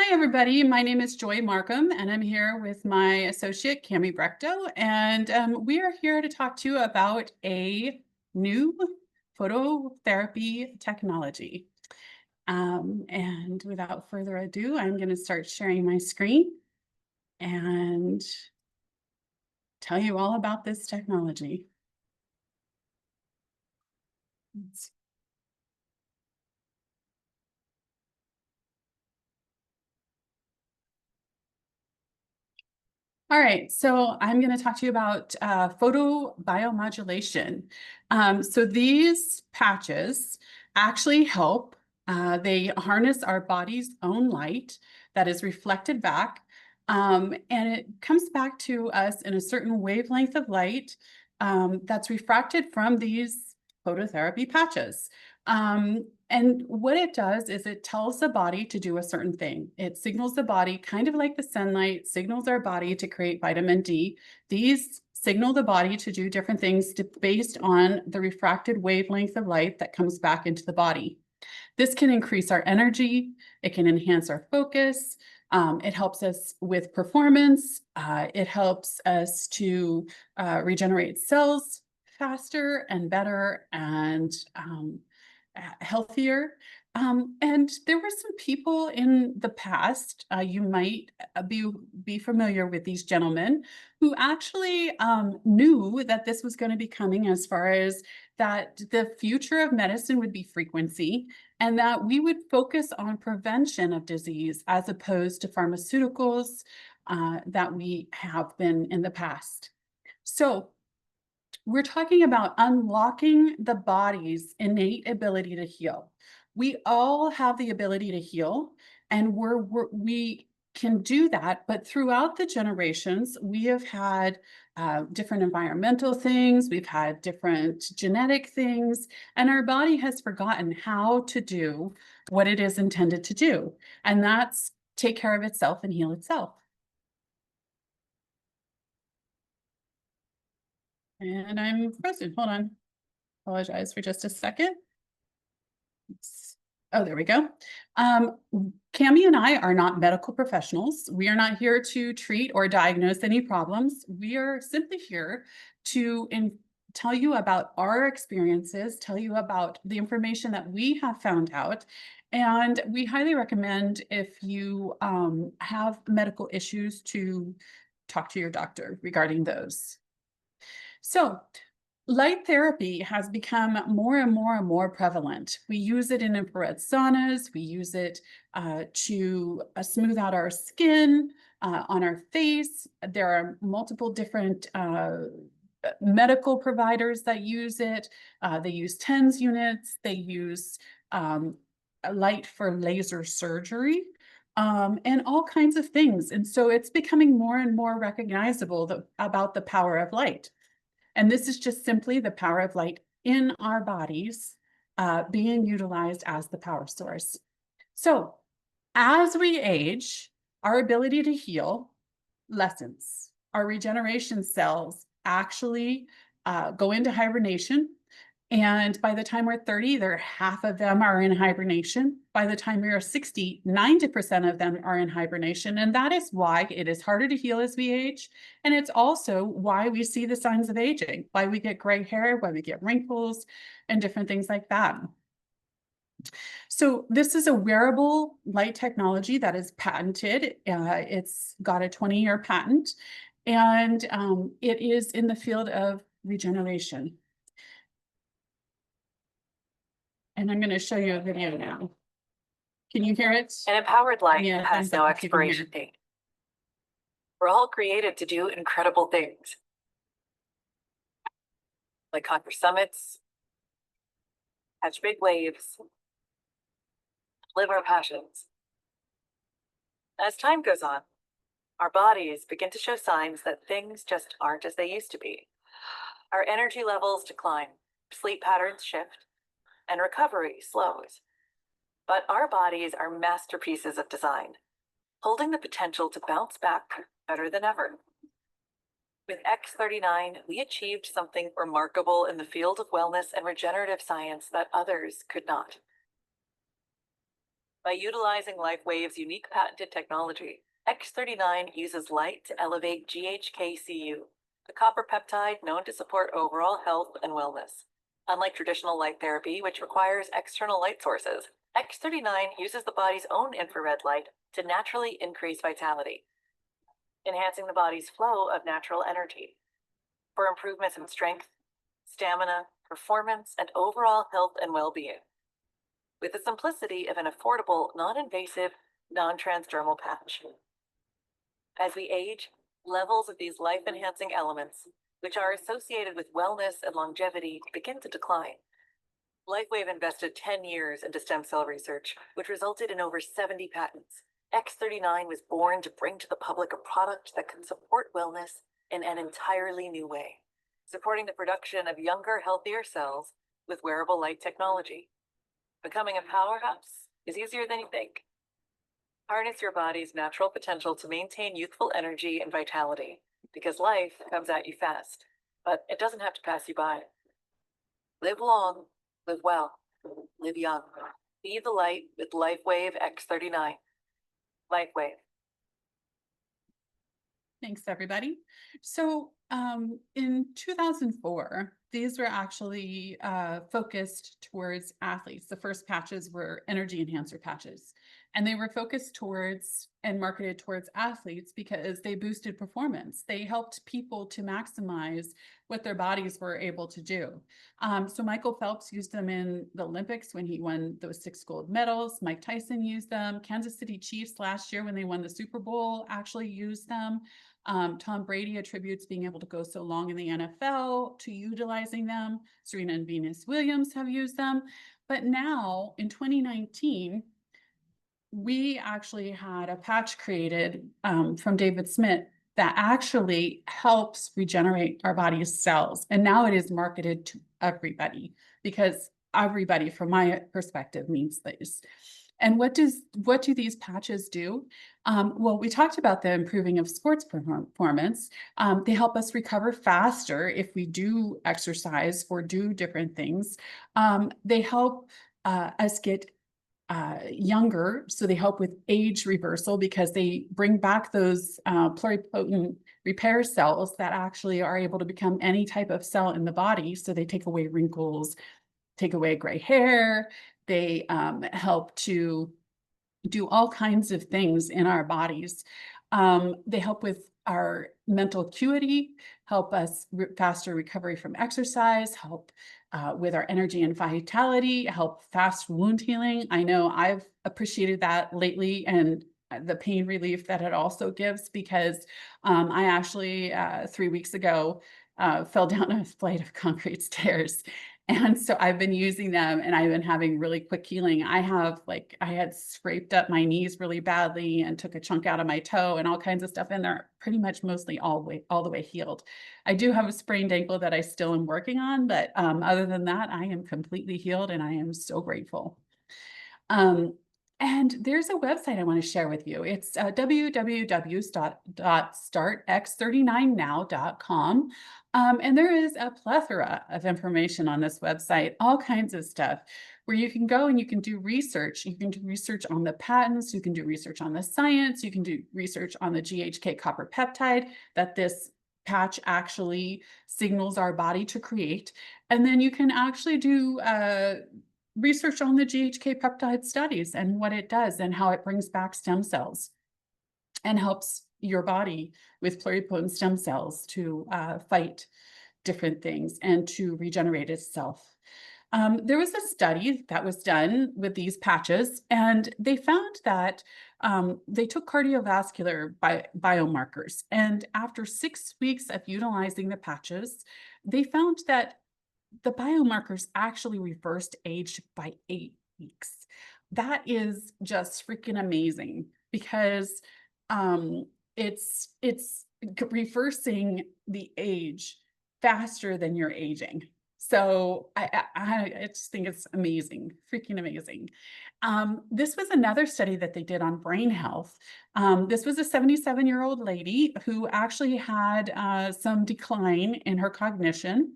Hi, everybody. My name is Joy Markham, and I'm here with my associate, Cami Brecto, and we are here to talk to you about a new phototherapy technology. And without further ado, I'm going to start sharing my screen and tell you all about this technology. All right, so I'm going to talk to you about photobiomodulation. So these patches actually help. They harness our body's own light that is reflected back, and it comes back to us in a certain wavelength of light that's refracted from these phototherapy patches. And what it does is it tells the body to do a certain thing. It signals the body, kind of like the sunlight signals our body to create vitamin D. These signal the body to do different things based on the refracted wavelength of light that comes back into the body. This can increase our energy. It can enhance our focus. It helps us with performance. It helps us to regenerate cells faster and better and healthier. And there were some people in the past, you might be familiar with these gentlemen, who actually knew that this was going to be coming, as far as that the future of medicine would be frequency, and that we would focus on prevention of disease as opposed to pharmaceuticals that we have been in the past. So we're talking about unlocking the body's innate ability to heal. We all have the ability to heal, and we can do that, but throughout the generations, we have had different environmental things, we've had different genetic things, and our body has forgotten how to do what it is intended to do, and that's take care of itself and heal itself. And I'm frozen. Hold on. Apologize for just a second. Oh, there we go. Cami and I are not medical professionals. We are not here to treat or diagnose any problems. We are simply here to tell you about our experiences, tell you about the information that we have found out. And we highly recommend, if you have medical issues, to talk to your doctor regarding those. So light therapy has become more and more and more prevalent. We use it in infrared saunas. We use it to smooth out our skin, on our face. There are multiple different medical providers that use it. They use TENS units. They use light for laser surgery. And all kinds of things. And so it's becoming more and more recognizable about the power of light. And this is just simply the power of light in our bodies being utilized as the power source. So as we age, our ability to heal lessens. Our regeneration cells actually go into hibernation. And by the time we're 30, half of them are in hibernation. By the time we are 60, 90% of them are in hibernation. And that is why it is harder to heal as we age. And it's also why we see the signs of aging, why we get gray hair, why we get wrinkles, and different things like that. So this is a wearable light technology that is patented. It's got a 20-year patent, and it is in the field of regeneration. And I'm going to show you a video now. Can you hear it? An empowered life has no expiration date. We're all created to do incredible things, like conquer summits, catch big waves, live our passions. As time goes on, our bodies begin to show signs that things just aren't as they used to be. Our energy levels decline, sleep patterns shift, and recovery slows. But our bodies are masterpieces of design, holding the potential to bounce back better than ever. With X39, we achieved something remarkable in the field of wellness and regenerative science that others could not. By utilizing LifeWave's unique patented technology, X39 uses light to elevate GHKCU, the copper peptide known to support overall health and wellness. Unlike traditional light therapy, which requires external light sources, X39 uses the body's own infrared light to naturally increase vitality, enhancing the body's flow of natural energy. For improvements in strength, stamina, performance, and overall health and well-being, with the simplicity of an affordable, non-invasive, non-transdermal patch. As we age, levels of these life-enhancing elements, which are associated with wellness and longevity, begin to decline. LifeWave invested 10 years into stem cell research, which resulted in over 70 patents. X39 was born to bring to the public a product that can support wellness in an entirely new way, supporting the production of younger, healthier cells with wearable light technology. Becoming a powerhouse is easier than you think. Harness your body's natural potential to maintain youthful energy and vitality, because life comes at you fast, but it doesn't have to pass you by. Live long, live well, live young. Be the light with LifeWave X39. LifeWave. Thanks, everybody. So in 2004, these were actually focused towards athletes. The first patches were energy enhancer patches, and they were focused towards and marketed towards athletes because they boosted performance. They helped people to maximize what their bodies were able to do. So Michael Phelps used them in the Olympics when he won those 6 gold medals. Mike Tyson used them. Kansas City Chiefs last year when they won the Super Bowl actually used them. Tom Brady attributes being able to go so long in the NFL to utilizing them. Serena and Venus Williams have used them. But now in 2019, we actually had a patch created from David Smith that actually helps regenerate our body's cells. And now it is marketed to everybody, because everybody, from my perspective, needs this. And what do these patches do? Well, we talked about the improving of sports performance. They help us recover faster if we do exercise or do different things. They help us get younger, so they help with age reversal because they bring back those pluripotent repair cells that actually are able to become any type of cell in the body. So they take away wrinkles, take away gray hair. They help to do all kinds of things in our bodies. They help with our mental acuity, help us faster recovery from exercise, help with our energy and vitality, help fast wound healing. I know I've appreciated that lately, and the pain relief that it also gives, because I actually 3 weeks ago fell down a flight of concrete stairs. And so I've been using them, and I've been having really quick healing. I had scraped up my knees really badly and took a chunk out of my toe and all kinds of stuff, and they're pretty much mostly all the way healed. I do have a sprained ankle that I still am working on, but other than that, I am completely healed, and I am so grateful. And there's a website I want to share with you. It's www.startx39now.com. And there is a plethora of information on this website, all kinds of stuff where you can go and you can do research. You can do research on the patents, you can do research on the science, you can do research on the GHK copper peptide that this patch actually signals our body to create. And then you can actually do research on the GHK peptide studies and what it does and how it brings back stem cells and helps your body with pluripotent stem cells to fight different things and to regenerate itself. There was a study that was done with these patches, and they found that they took cardiovascular biomarkers. And after 6 weeks of utilizing the patches, they found that the biomarkers actually reversed age by 8 weeks. That is just freaking amazing, because it's reversing the age faster than you're aging. So I just think it's amazing, freaking amazing. This was another study that they did on brain health. This was a 77-year-old lady who actually had some decline in her cognition.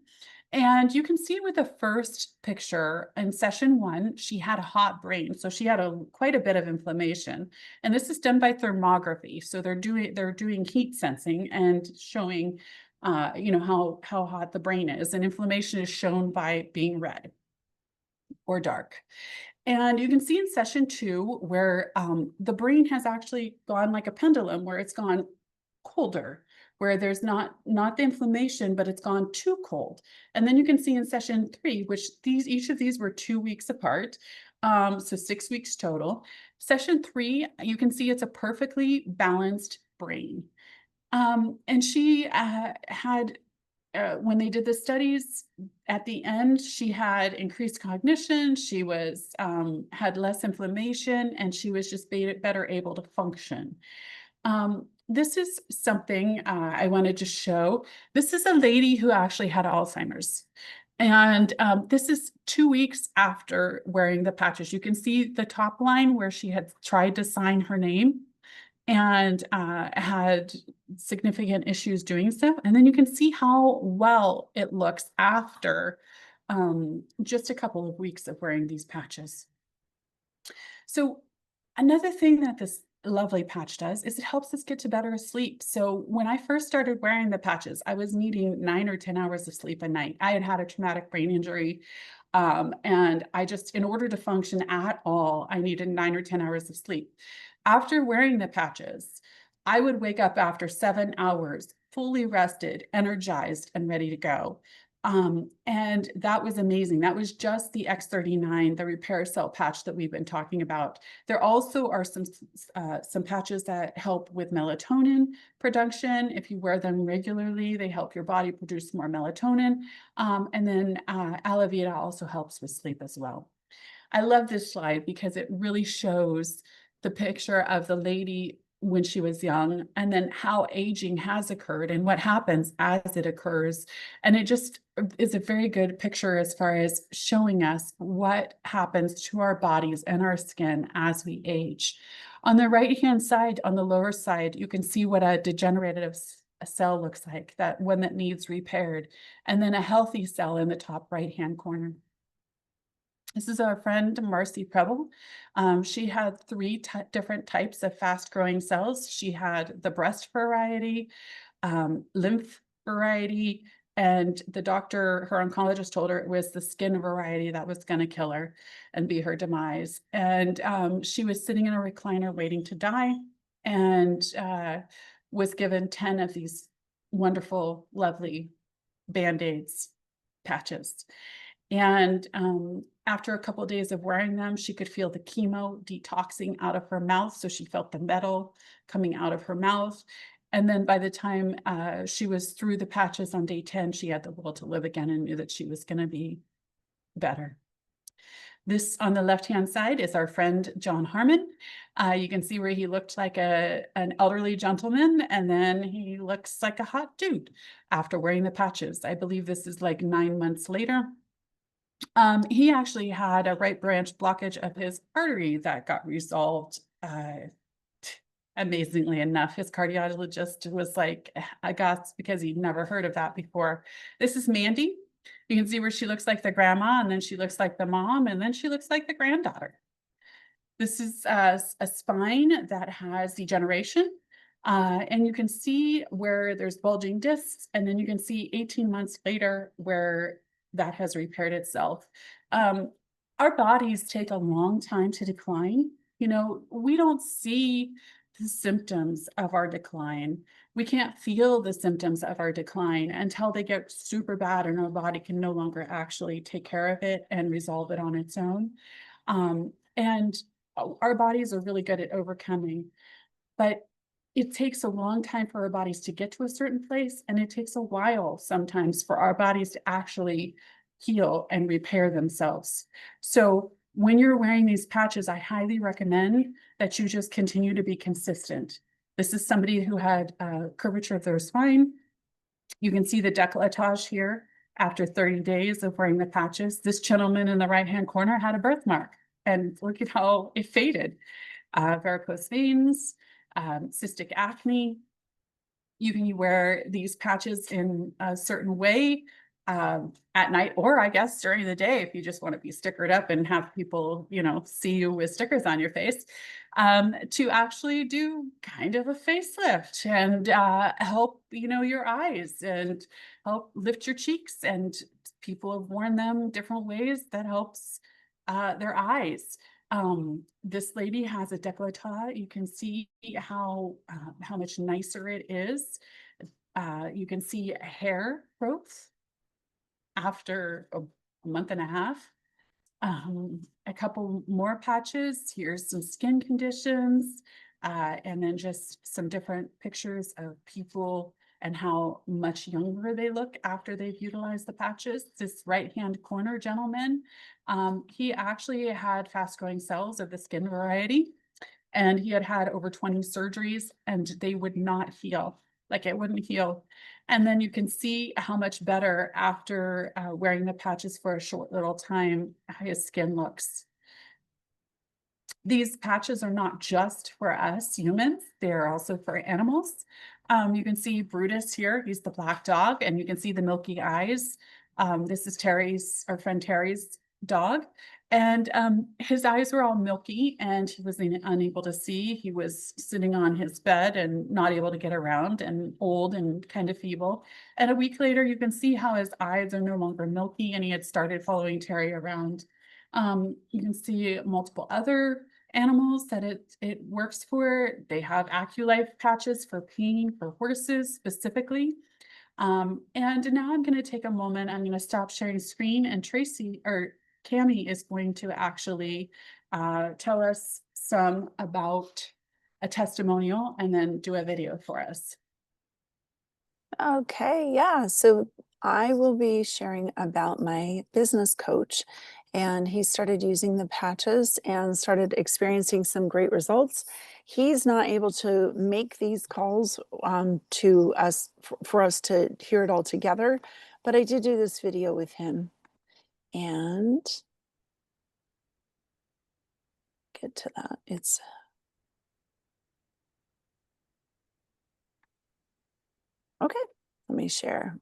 And you can see with the first picture in session 1, she had a hot brain. So she had quite a bit of inflammation. And this is done by thermography. So they're doing heat sensing and showing how hot the brain is. And inflammation is shown by being red or dark. And you can see in session 2 where the brain has actually gone like a pendulum, where it's gone colder, where there's not the inflammation, but it's gone too cold. And then you can see in session 3, which each of these were 2 weeks apart, so 6 weeks total. Session 3, you can see it's a perfectly balanced brain. And she had when they did the studies at the end, she had increased cognition, she was had less inflammation, and she was just better able to function. This is something I wanted to show. This is a lady who actually had Alzheimer's. And this is 2 weeks after wearing the patches. You can see the top line where she had tried to sign her name and had significant issues doing so. And then you can see how well it looks after just a couple of weeks of wearing these patches. So another thing that this lovely patch does is it helps us get to better sleep. So when I first started wearing the patches, I was needing 9 or 10 hours of sleep a night. I had had a traumatic brain injury. And I just, in order to function at all, I needed 9 or 10 hours of sleep. After wearing the patches, I would wake up after 7 hours, fully rested, energized, and ready to go. And that was amazing. That was just the X39, the repair cell patch that we've been talking about. There also are some patches that help with melatonin production. If you wear them regularly, they help your body produce more melatonin. And then aloe vera also helps with sleep as well. I love this slide because it really shows the picture of the lady when she was young, and then how aging has occurred and what happens as it occurs. And it just is a very good picture as far as showing us what happens to our bodies and our skin as we age. On the right-hand side, on the lower side, you can see what a degenerative cell looks like, that one that needs repaired, and then a healthy cell in the top right-hand corner. This is our friend Marcy Preble. She had 3 different types of fast-growing cells. She had the breast variety, lymph variety, and the doctor, her oncologist, told her it was the skin variety that was going to kill her and be her demise. And she was sitting in a recliner waiting to die, and was given 10 of these wonderful, lovely Band-Aids patches. And after a couple of days of wearing them, she could feel the chemo detoxing out of her mouth. So she felt the metal coming out of her mouth. And then by the time she was through the patches on day 10, she had the will to live again and knew that she was going to be better. This on the left-hand side is our friend John Harmon. You can see where he looked like an elderly gentleman, and then he looks like a hot dude after wearing the patches. I believe this is like 9 months later. He actually had a right branch blockage of his artery that got resolved. Amazingly enough, his cardiologist was like aghast because he'd never heard of that before. This is Mandy. You can see where she looks like the grandma, and then she looks like the mom, and then she looks like the granddaughter. This is a spine that has degeneration. And you can see where there's bulging discs, and then you can see 18 months later where that has repaired itself. Our bodies take a long time to decline. You know, we don't see the symptoms of our decline. We can't feel the symptoms of our decline until they get super bad and our body can no longer actually take care of it and resolve it on its own. And our bodies are really good at overcoming, but it takes a long time for our bodies to get to a certain place, and it takes a while sometimes for our bodies to actually heal and repair themselves. So when you're wearing these patches, I highly recommend that you just continue to be consistent. This is somebody who had curvature of their spine. You can see the décolletage here after 30 days of wearing the patches. This gentleman in the right-hand corner had a birthmark, and look at how it faded. Varicose veins, cystic acne. You can wear these patches in a certain way. at night, or I guess during the day, if you just want to be stickered up and have people, see you with stickers on your face, to actually do kind of a facelift and help, your eyes and help lift your cheeks. And people have worn them different ways that helps their eyes. This lady has a décolleté. You can see how much nicer it is. You can see hair growth after a month and a half. A couple more patches. Here's some skin conditions, and then just some different pictures of people and how much younger they look after they've utilized the patches. This right-hand corner gentleman, he actually had fast-growing cells of the skin variety, and he had had over 20 surgeries, and they would not heal. Like, it wouldn't heal. And then you can see how much better after wearing the patches for a short little time, how his skin looks. These patches are not just for us humans, they're also for animals. You can see Brutus here, he's the black dog, and you can see the milky eyes. This is our friend Terry's dog. And his eyes were all milky and he was unable to see. He was sitting on his bed and not able to get around and old and kind of feeble. And a week later, you can see how his eyes are no longer milky and he had started following Terry around. You can see multiple other animals that it works for. They have AccuLife patches for pain for horses specifically. And now I'm going to take a moment. I'm going to stop sharing screen, and Cami is going to actually tell us some about a testimonial and then do a video for us. Okay, yeah. So I will be sharing about my business coach, and he started using the patches and started experiencing some great results. He's not able to make these calls to us for us to hear it all together, but I did do this video with him and get to that. It's okay. Let me share.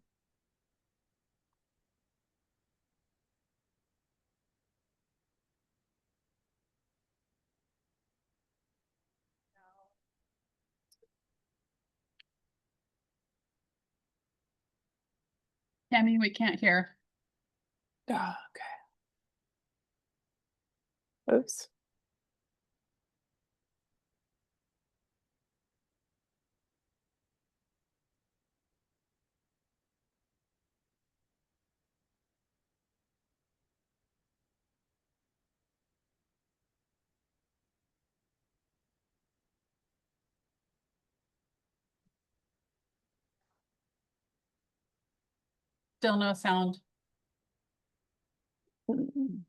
Cami, we can't hear. Oh, okay. Oops. Still no sound. Mm.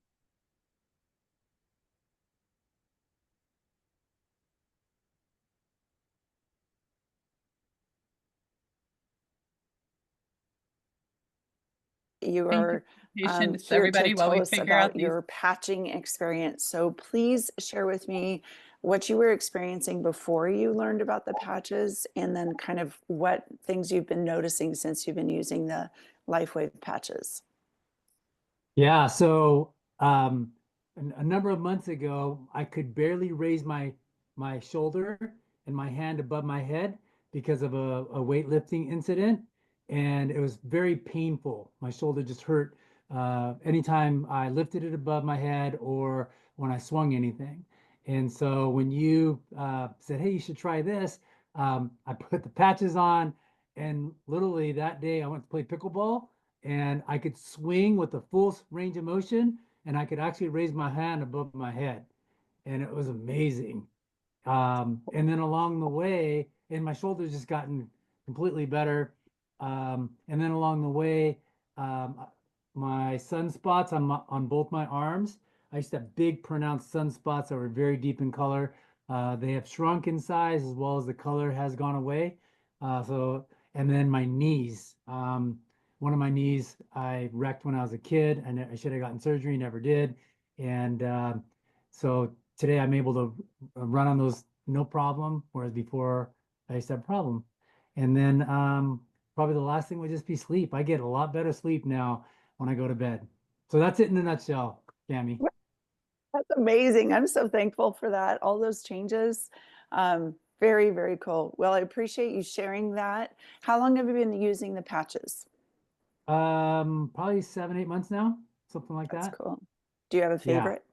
You Thank you are for your patience, here to everybody, while tell we us figure out about these. your patching experience. So please share with me what you were experiencing before you learned about the patches, and then kind of what things you've been noticing since you've been using the LifeWave patches. Yeah, so a number of months ago, I could barely raise my shoulder and my hand above my head because of a weightlifting incident, and it was very painful. My shoulder just hurt anytime I lifted it above my head or when I swung anything. And so when you said, "Hey, you should try this," I put the patches on, and literally that day I went to play pickleball and I could swing with the full range of motion, and I could actually raise my hand above my head, and it was amazing. And then along the way, and my shoulders just gotten completely better. And then along the way, my sunspots on both my arms. I used to have big, pronounced sunspots that were very deep in color. They have shrunk in size as well as the color has gone away. And then my knees. One of my knees I wrecked when I was a kid, and I should have gotten surgery, never did. And so today I'm able to run on those no problem, whereas before I used to have a problem. And then probably the last thing would just be sleep. I get a lot better sleep now when I go to bed. So that's it in a nutshell, Cami. That's amazing. I'm so thankful for that. All those changes. Very, very cool. Well, I appreciate you sharing that. How long have you been using the patches? Probably 7, 8 months now, something like That's that. cool. Do you have a Yeah. favorite?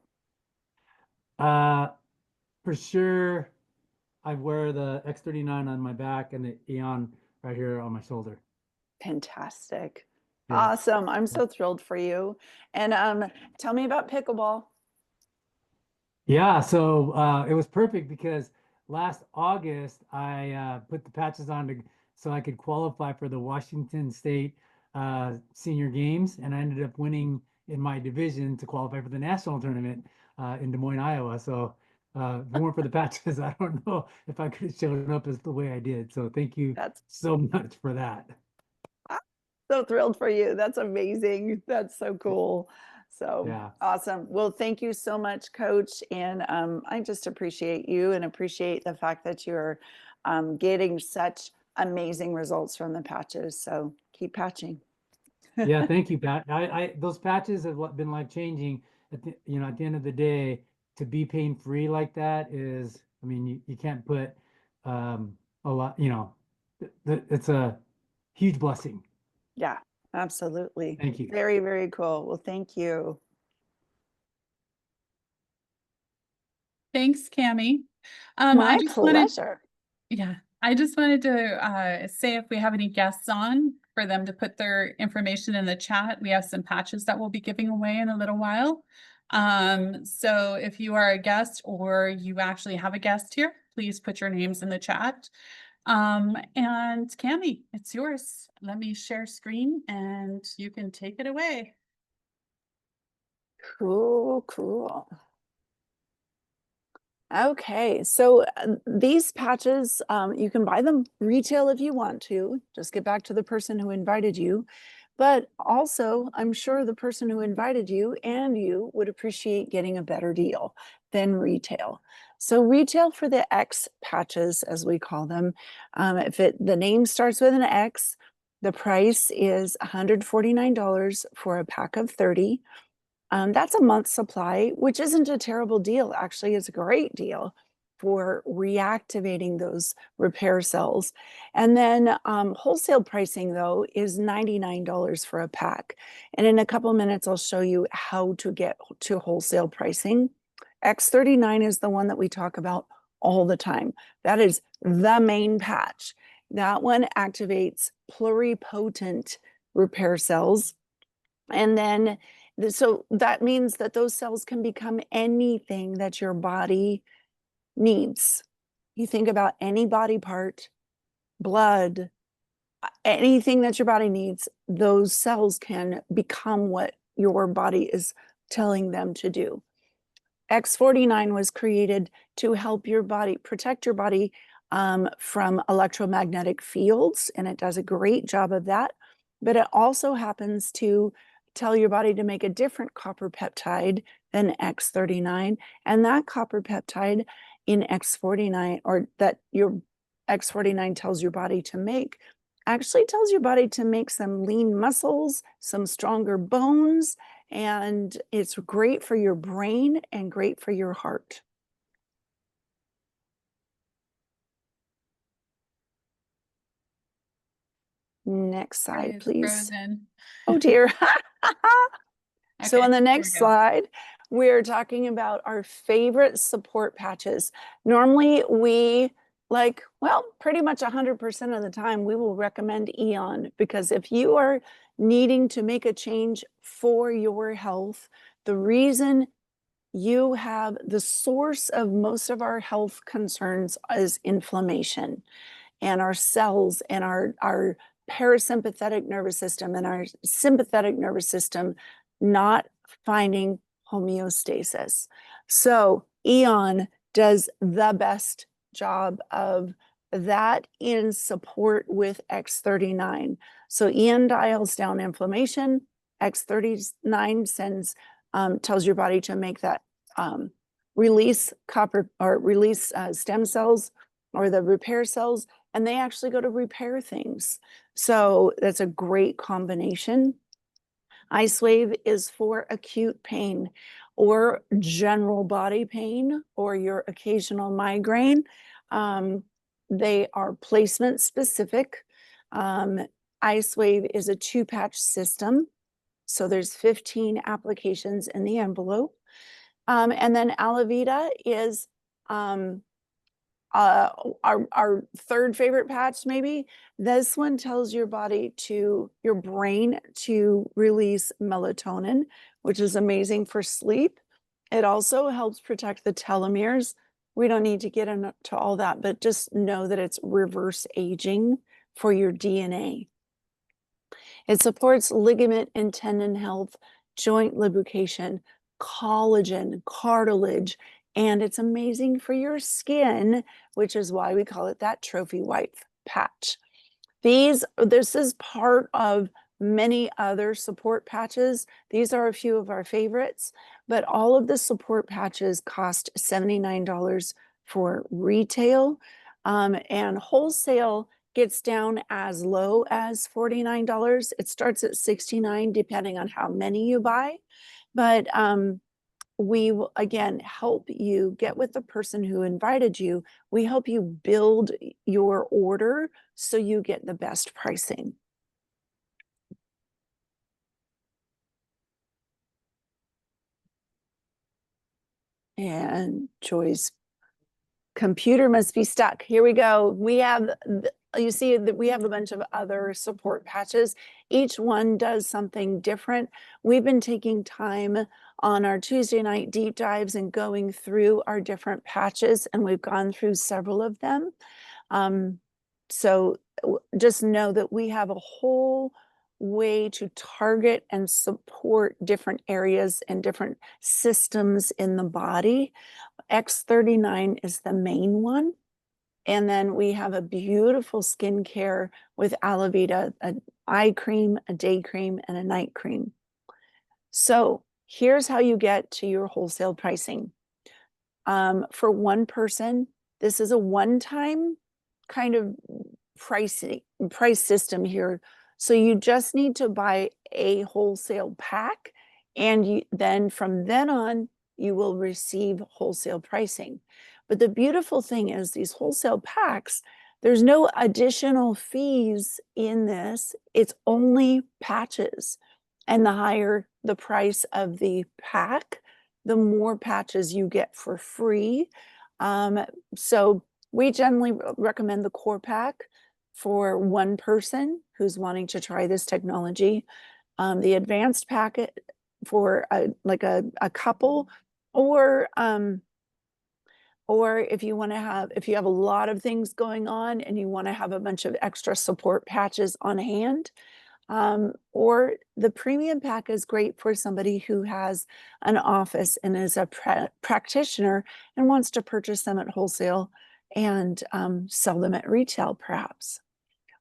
For sure, I wear the X39 on my back and the Aeon right here on my shoulder. Fantastic. Yeah. Awesome. I'm so thrilled for you. And tell me about pickleball. Yeah, so it was perfect because last August I put the patches on so I could qualify for the Washington State Senior Games, and I ended up winning in my division to qualify for the national tournament in Des Moines, Iowa. So if it weren't for the patches, I don't know if I could have shown up as the way I did. So thank you That's so much for that. so thrilled for you. That's amazing. That's so cool. So Yeah. awesome. Well, thank you so much, Coach. And I just appreciate you and appreciate the fact that you're getting such amazing results from the patches. So keep patching. Yeah, thank you, Pat. Those patches have been life changing. At at the end of the day, to be pain free like that is, I mean, you can't put a lot, it's a huge blessing. Yeah, absolutely. Thank you. Very, very cool. Well, thank you. Thanks, Cami. My pleasure. I just wanted to say if we have any guests on for them to put their information in the chat. We have some patches that we'll be giving away in a little while. So if you are a guest or you actually have a guest here, please put your names in the chat. And Cami, it's yours. Let me share screen and you can take it away. Cool, cool. Okay, so these patches, you can buy them retail if you want to. Just get back to the person who invited you. But also, I'm sure the person who invited you and you would appreciate getting a better deal than retail. So retail for the X patches, as we call them, the name starts with an X, the price is $149 for a pack of 30. That's a month's supply, which isn't a terrible deal. Actually, it's a great deal for reactivating those repair cells. And then wholesale pricing, though, is $99 for a pack. And in a couple minutes, I'll show you how to get to wholesale pricing. X39 is the one that we talk about all the time. That is the main patch. That one activates pluripotent repair cells. And then so that means that those cells can become anything that your body needs. You think about any body part, blood, anything that your body needs, those cells can become what your body is telling them to do. X39 was created to help your body, protect your body from electromagnetic fields, and it does a great job of that. But it also happens to tell your body to make a different copper peptide than X39. And that copper peptide in X49, or that your X49 tells your body to make, actually tells your body to make some lean muscles, some stronger bones, and it's great for your brain and great for your heart. Next slide, please. Frozen. Oh dear. So Okay, on the there we next go. slide, we're talking about our favorite support patches. Normally we pretty much 100% of the time, we will recommend Aeon, because if you are needing to make a change for your health, the reason you have the source of most of our health concerns is inflammation, and our cells and our parasympathetic nervous system and our sympathetic nervous system not finding homeostasis. So Aeon does the best job of that in support with X39. So Aeon dials down inflammation. X39 tells your body to make that release copper or release stem cells or the repair cells, and they actually go to repair things. So that's a great combination. LifeWave is for acute pain or general body pain or your occasional migraine. They are placement specific. LifeWave is a 2-patch system. So there's 15 applications in the envelope. And then Alavita is our third favorite patch, maybe. This one tells your body to, your brain to release melatonin, which is amazing for sleep. It also helps protect the telomeres. We don't need to get into all that, but just know that it's reverse aging for your DNA. It supports ligament and tendon health, joint lubrication, collagen, cartilage, and it's amazing for your skin, which is why we call it that trophy wife patch. This is part of many other support patches. These are a few of our favorites, but all of the support patches cost $79 for retail, and wholesale gets down as low as $49. It starts at $69 depending on how many you buy, but we will again help you get with the person who invited you. We help you build your order so you get the best pricing. And Joy's computer must be stuck. Here we go. We have, you see that we have a bunch of other support patches. Each one does something different. We've been taking time on our Tuesday night deep dives and going through our different patches, and we've gone through several of them. So just know that we have a whole way to target and support different areas and different systems in the body. X39 is the main one. And then we have a beautiful skincare with Alavita, an eye cream, a day cream, and a night cream. So here's how you get to your wholesale pricing. For one person, this is a one-time kind of price system here. So you just need to buy a wholesale pack, and then from then on, you will receive wholesale pricing. But the beautiful thing is these wholesale packs, there's no additional fees in this. It's only patches. And the higher the price of the pack, the more patches you get for free. So we generally recommend the core pack for one person who's wanting to try this technology. The advanced packet for a couple, or if you want to have, if you have a lot of things going on and you want to have a bunch of extra support patches on hand, or the premium pack is great for somebody who has an office and is a practitioner and wants to purchase them at wholesale and sell them at retail perhaps.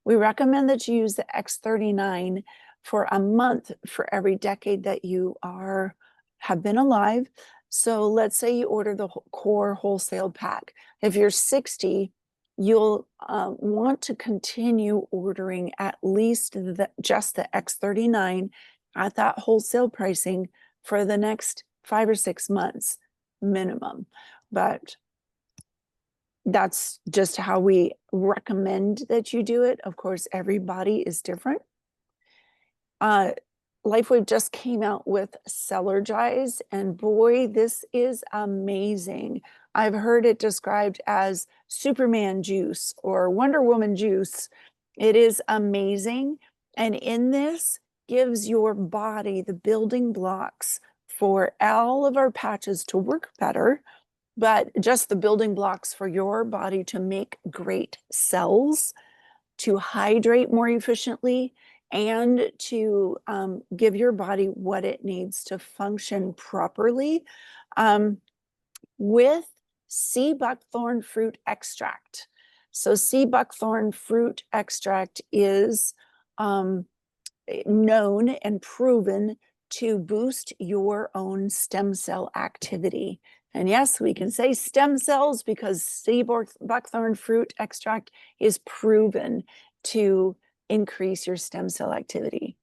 We recommend that you use the X39 for a month for every decade that you have been alive. So let's say you order the core wholesale pack. If you're 60, you'll want to continue ordering at least just the X39 at that wholesale pricing for the next 5 or 6 months minimum. But that's just how we recommend that you do it. Of course, everybody is different. LifeWave just came out with Cellergize, and boy, this is amazing. I've heard it described as Superman juice or Wonder Woman juice. It is amazing. And in this gives your body the building blocks for all of our patches to work better, but just the building blocks for your body to make great cells, to hydrate more efficiently, and to give your body what it needs to function properly, with sea buckthorn fruit extract. So sea buckthorn fruit extract is known and proven to boost your own stem cell activity. And yes, we can say stem cells because sea buckthorn fruit extract is proven to increase your stem cell activity.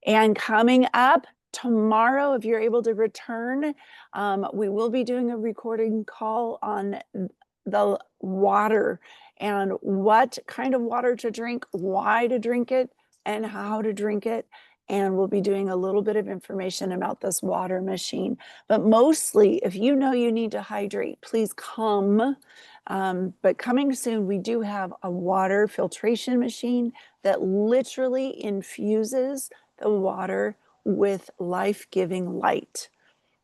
And coming up tomorrow, if you're able to return, we will be doing a recording call on the water and what kind of water to drink, why to drink it, and how to drink it. And we'll be doing a little bit of information about this water machine. But mostly, if you know you need to hydrate, please come. But coming soon, we do have a water filtration machine that literally infuses the water with life-giving light.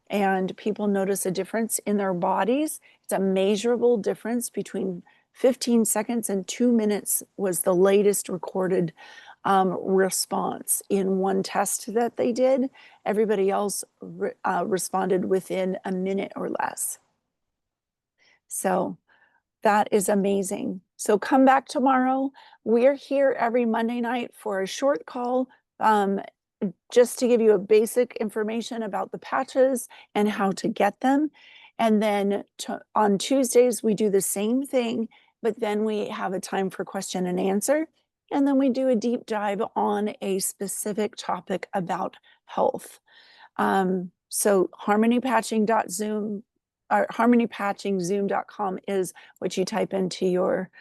And people notice a difference in their bodies. It's a measurable difference between 15 seconds and 2 minutes was the latest recorded response in one test that they did. Everybody else responded within a minute or less. So that is amazing. So come back tomorrow. We're here every Monday night for a short call, just to give you a basic information about the patches and how to get them. And then on Tuesdays, we do the same thing, but then we have a time for question and answer. And then we do a deep dive on a specific topic about health. So harmonypatching.zoom or harmonypatchingzoom.com is what you type into your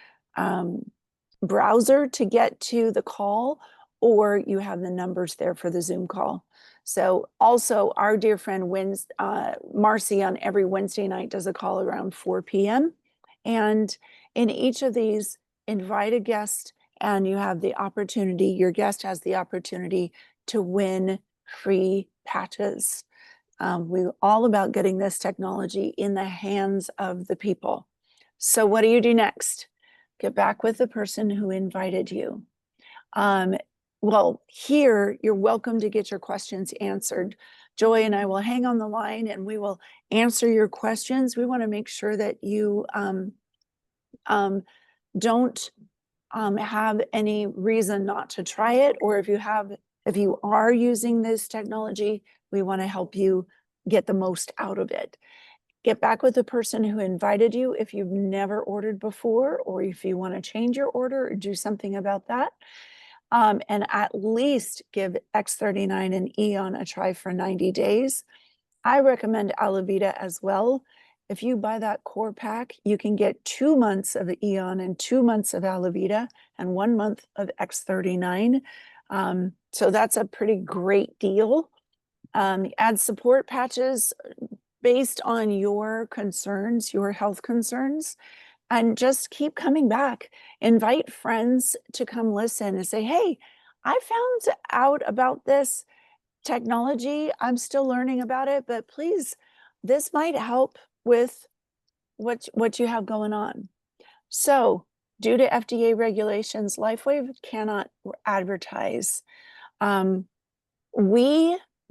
browser to get to the call, or you have the numbers there for the Zoom call. So also our dear friend Marcy on every Wednesday night does a call around 4 p.m. And in each of these, invite a guest and you have the opportunity, your guest has the opportunity to win free patches. We're all about getting this technology in the hands of the people. So what do you do next? Get back with the person who invited you. Well, here you're welcome to get your questions answered. Joy and I will hang on the line and we will answer your questions. We want to make sure that you don't have any reason not to try it, or if you are using this technology, we want to help you get the most out of it. Get back with the person who invited you if you've never ordered before, or if you want to change your order or do something about that. And at least give X39 and Aeon a try for 90 days. I recommend Alavita as well. If you buy that core pack, you can get 2 months of Aeon and 2 months of Alavita and 1 month of X39. So that's a pretty great deal. Add support patches based on your concerns, your health concerns, and just keep coming back. Invite friends to come listen and say, hey, I found out about this technology. I'm still learning about it, but please, this might help with what you have going on. So due to FDA regulations, LifeWave cannot advertise.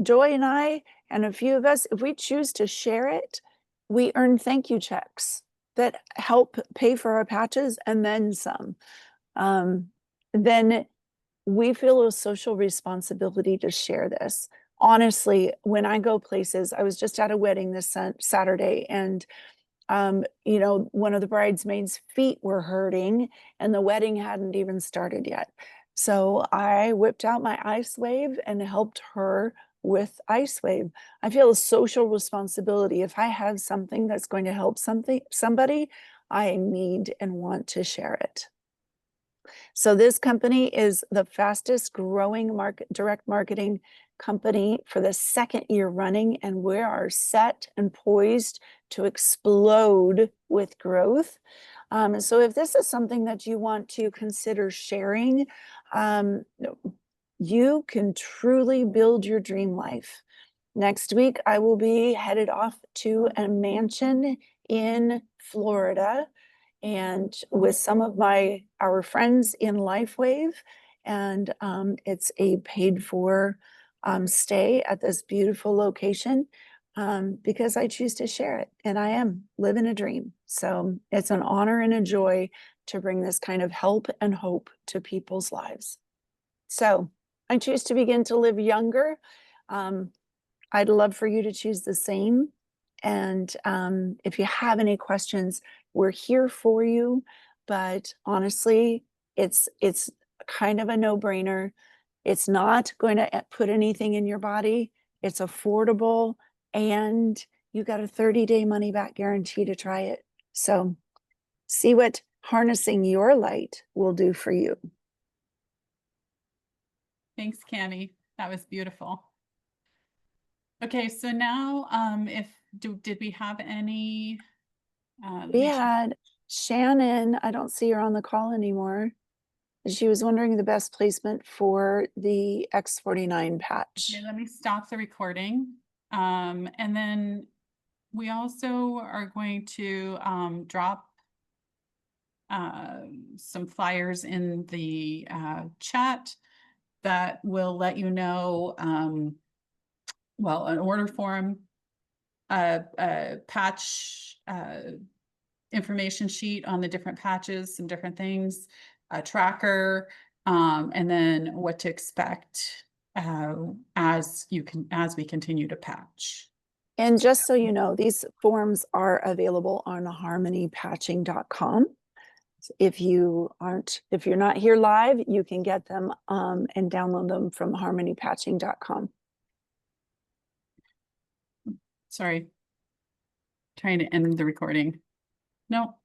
Joy and I, and a few of us, if we choose to share it, we earn thank you checks that help pay for our patches and then some. Then we feel a social responsibility to share this. Honestly, when I go places, I was just at a wedding this Saturday, and one of the bridesmaids' feet were hurting and the wedding hadn't even started yet. So I whipped out my LifeWave and helped her with LifeWave. I feel a social responsibility. If I have something that's going to help somebody, I need and want to share it. So this company is the fastest growing direct marketing company for the 2nd year running, and we are set and poised to explode with growth. So if this is something that you want to consider sharing, you can truly build your dream life. Next week, I will be headed off to a mansion in Florida and with some of our friends in LifeWave, and it's a paid for stay at this beautiful location because I choose to share it, and I am living a dream. So it's an honor and a joy to bring this kind of help and hope to people's lives. So I choose to begin to live younger. I'd love for you to choose the same. And if you have any questions, we're here for you. But honestly, it's kind of a no-brainer. It's not going to put anything in your body. It's affordable, and you got a 30-day money-back guarantee to try it. So see what harnessing your light will do for you. Thanks, Cami. That was beautiful. Okay, so now, did we have any? Let We me check. had Shannon, I don't see her on the call anymore. She was wondering the best placement for the X39 patch. Okay, let me stop the recording. And then we also are going to drop some flyers in the chat that will let you know, well, an order form, a patch information sheet on the different patches, some different things, a tracker, and then what to expect as we continue to patch. And just so you know, these forms are available on harmonypatching.com. If you're not here live, you can get them and download them from harmonypatching.com. Sorry, trying to end the recording. No.